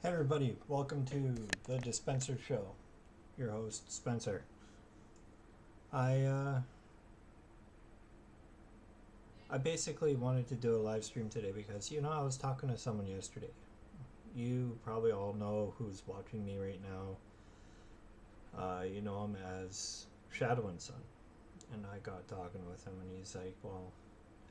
Hey everybody, welcome to the Dispenser Show. Your host Spencer. I uh, I basically wanted to do a live stream today because I was talking to someone yesterday. You probably all know who's watching me right now. You know him as Shadow and Son, and I got talking with him, and he's like, "Well,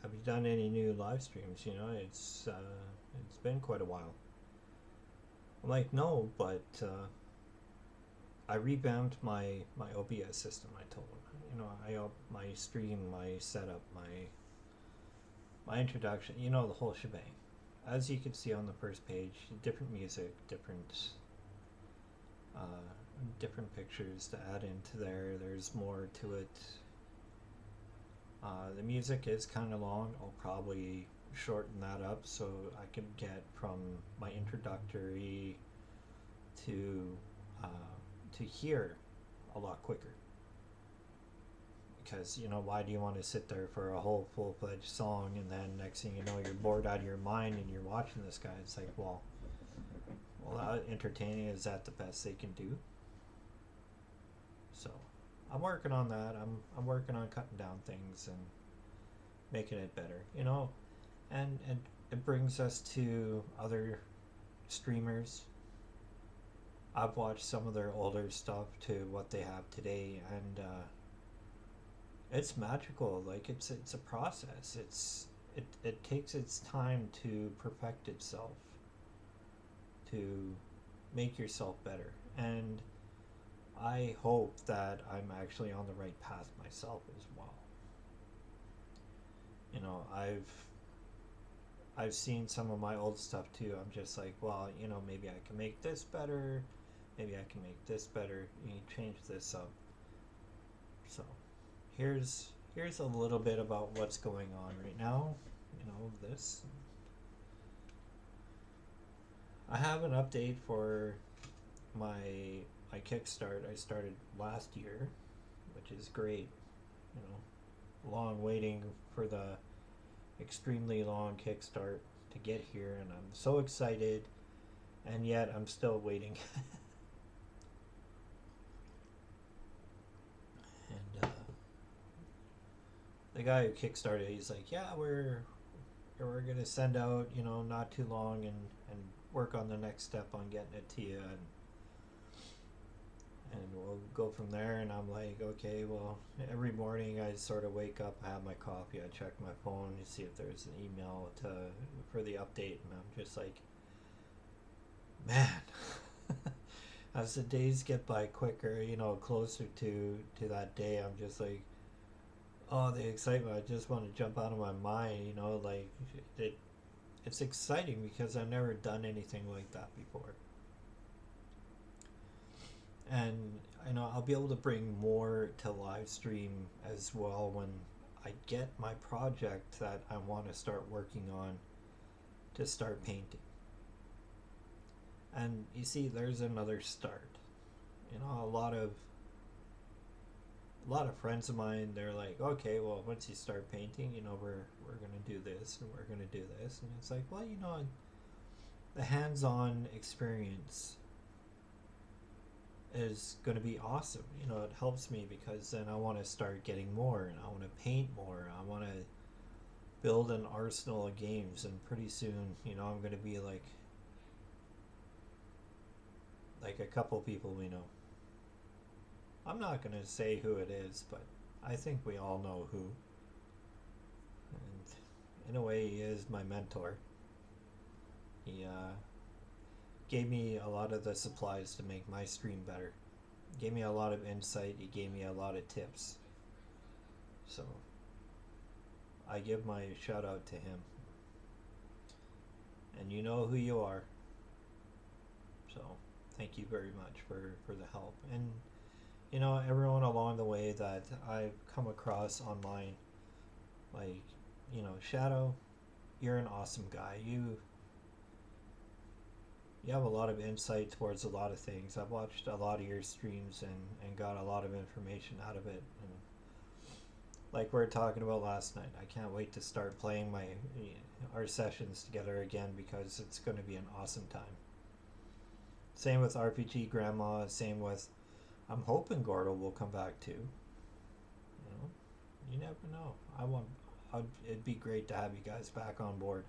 have you done any new live streams? It's been quite a while." I'm like, "No, but." I revamped my OBS system. I told him, I up my stream, my setup, my introduction, the whole shebang. As you can see on the first page, different music, uh, different pictures to add into there. There's more to it. The music is kind of long. I'll probably shorten that up so I can get from my introductory to uh, to here a lot quicker. Because why do you want to sit there for a whole full-fledged song and then next thing you know you're bored out of your mind and you're watching this guy? It's like, well, entertaining, is that the best they can do? So I'm working on that. I'm working on cutting down things and making it better, and it brings us to other streamers. I've watched some of their older stuff to what they have today, and it's magical. Like it's a process. It takes its time to perfect itself, to make yourself better. And I hope that I'm actually on the right path myself as well. I've seen some of my old stuff too. I'm just like, well, maybe I can make this better. Maybe I can make this better. You change this up. So here's a little bit about what's going on right now. This. I have an update for my my kickstart. I started last year, which is great. Long waiting for the extremely long kickstart to get here, and I'm so excited, and yet I'm still waiting. And the guy who kickstarted, he's like, "Yeah, we're gonna send out, not too long, and work on the next step on getting it to you, and we'll go from there." And I'm like, okay, well, every morning I sort of wake up, I have my coffee, I check my phone to see if there's an email for the update, and I'm just like, man. As the days get by quicker, closer to that day, I'm just like, oh, the excitement! I just want to jump out of my mind. Like it's exciting because I've never done anything like that before, and I'll be able to bring more to live stream as well when I get my project that I want to start working on to start painting. And you see, there's another start. A lot of friends of mine, they're like, okay, well, once you start painting, we're gonna do this and we're gonna do this, and it's like, well, the hands-on experience is going to be awesome. It helps me because then I want to start getting more and I want to paint more. I want to build an arsenal of games, and pretty soon, I'm going to be like a couple people we know. I'm not going to say who it is, but I think we all know who. And in a way, he is my mentor. He gave me a lot of the supplies to make my stream better. Gave me a lot of insight. He gave me a lot of tips. So I give my shout out to him. And you know who you are. So thank you very much for the help. And everyone along the way that I've come across online, like, Shadow, you're an awesome guy. You have a lot of insight towards a lot of things. I've watched a lot of your streams and got a lot of information out of it. And like we were talking about last night, I can't wait to start playing our sessions together again because it's going to be an awesome time. Same with RPG Grandma. Same with, I'm hoping Gordo will come back too. You know, you never know. It'd be great to have you guys back on board.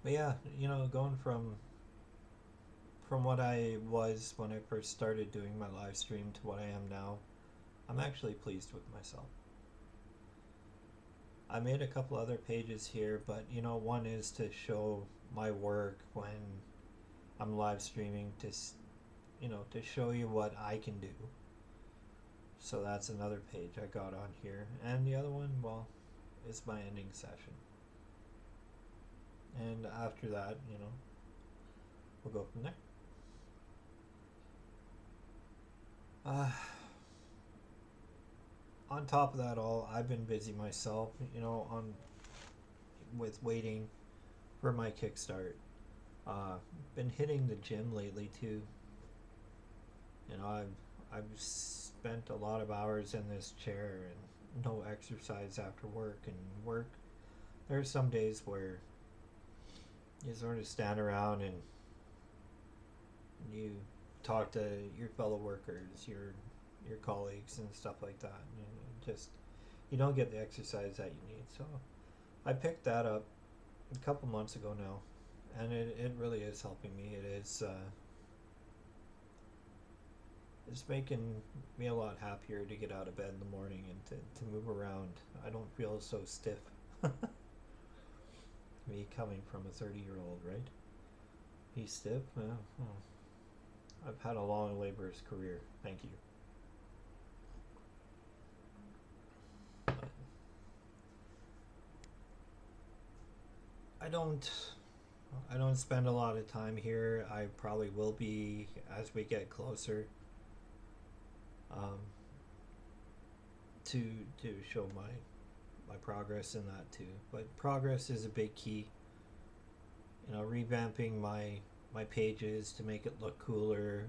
But yeah, going from what I was when I first started doing my live stream to what I am now, I'm actually pleased with myself. I made a couple other pages here, but one is to show my work when I'm live streaming to show you what I can do. So that's another page I got on here. And the other one, well, is my ending session. And after that, we'll go from there. On top of that all, I've been busy myself, on with waiting for my kickstart. Been hitting the gym lately too. I've spent a lot of hours in this chair and no exercise after work. And work, there's some days where you sort of stand around and you talk to your fellow workers, your colleagues and stuff like that. And you don't get the exercise that you need. So I picked that up a couple months ago now, and it really is helping me. It's making me a lot happier to get out of bed in the morning and to move around. I don't feel so stiff. Me coming from a 30-year-old, right? He's stiff? I've had a long, laborious career. Thank you. I don't spend a lot of time here. I probably will be as we get closer, um, to show my progress in that too. But progress is a big key. Revamping my pages to make it look cooler.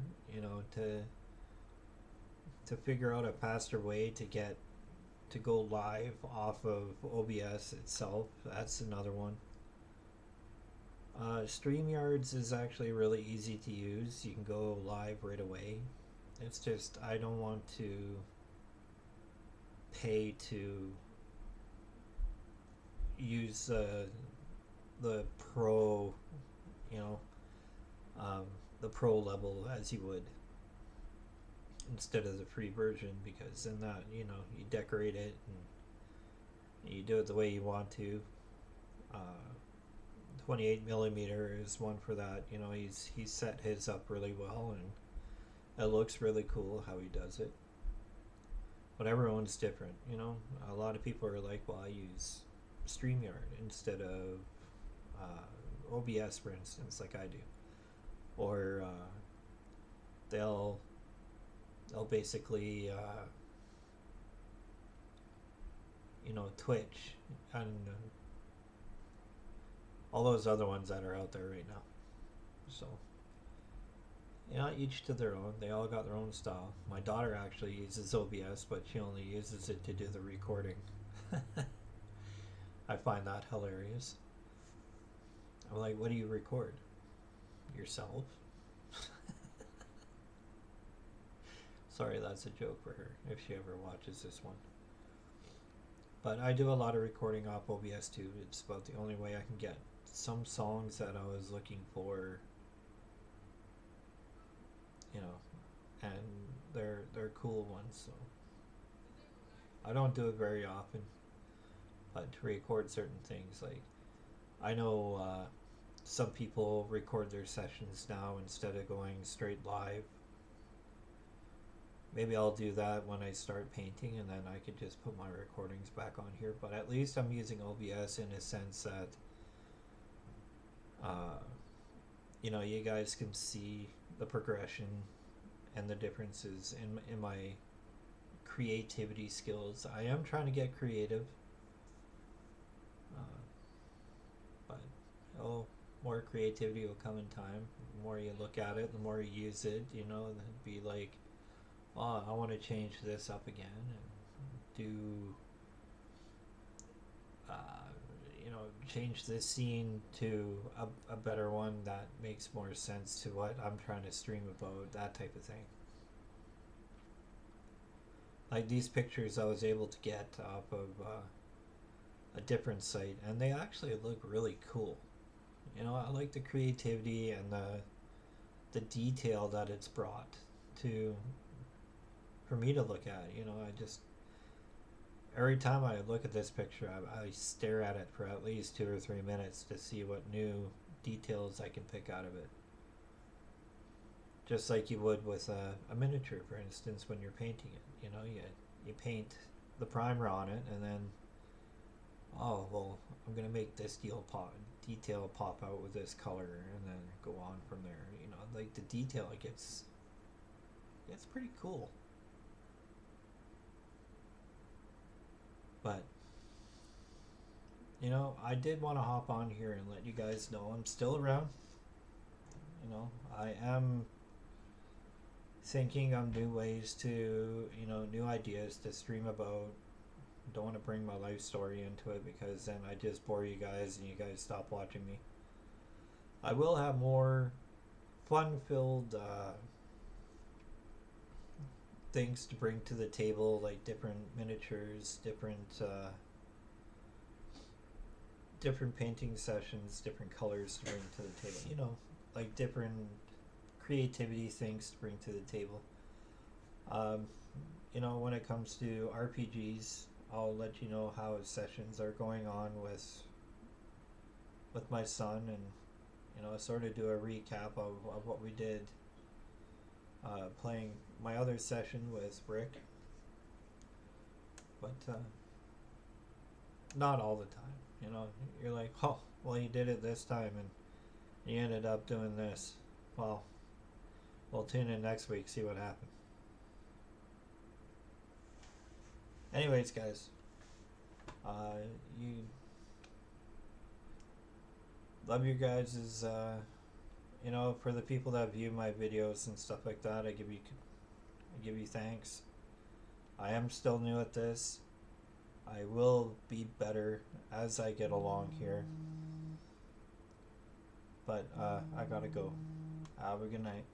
To figure out a faster way to go live off of OBS itself. That's another one. StreamYards is actually really easy to use. You can go live right away. It's just I don't want to pay to use the pro, you know, the pro level as you would instead of the free version, because in that you decorate it and you do it the way you want to. 28 millimeter is one for that. He's set his up really well, and it looks really cool how he does it. But everyone's different. A lot of people are like, well, I use StreamYard instead of OBS, for instance, like I do. Or they'll basically Twitch and all those other ones that are out there right now. So each to their own. They all got their own style. My daughter actually uses OBS, but she only uses it to do the recording. I find that hilarious. I'm like, what do you record? Yourself? Sorry, that's a joke for her if she ever watches this one. But I do a lot of recording off OBS too. It's about the only way I can get some songs that I was looking for, and they're cool ones. So I don't do it very often, but to record certain things, like I know some people record their sessions now instead of going straight live. Maybe I'll do that when I start painting, and then I could just put my recordings back on here. But at least I'm using OBS in a sense that you guys can see the progression and the differences in my creativity skills. I am trying to get creative, but more creativity will come in time. The more you look at it, the more you use it, it'd be like, oh, I want to change this up again and do change this scene to a better one that makes more sense to what I'm trying to stream about, that type of thing. Like these pictures I was able to get off of a different site, and they actually look really cool. You know, I like the creativity and the detail that it's brought to for me to look at. You know, I just every time I look at this picture, I stare at it for at least 2 or 3 minutes to see what new details I can pick out of it. Just like you would with a miniature, for instance, when you're painting it. You know, you paint the primer on it, and then, oh well, I'm gonna make this detail pop out with this color, and then go on from there. You know, like the detail, it gets pretty cool. But you know, I did want to hop on here and let you guys know I'm still around. You know, I am thinking of new ways to, new ideas to stream about. Don't want to bring my life story into it because then I just bore you guys and you guys stop watching me. I will have more fun-filled things to bring to the table, like different miniatures, different painting sessions, different colors to bring to the table. You know, like different creativity things to bring to the table. Um, when it comes to RPGs, I'll let you know how sessions are going on with my son, and sort of do a recap of what we did playing my other session with Rick, but not all the time. You're like, oh, well, you did it this time, and you ended up doing this. Well, we'll tune in next week, see what happened. Anyways, guys, you love your guys' for the people that view my videos and stuff like that. I give you thanks. I am still new at this. I will be better as I get along here. But I gotta go. Have a good night.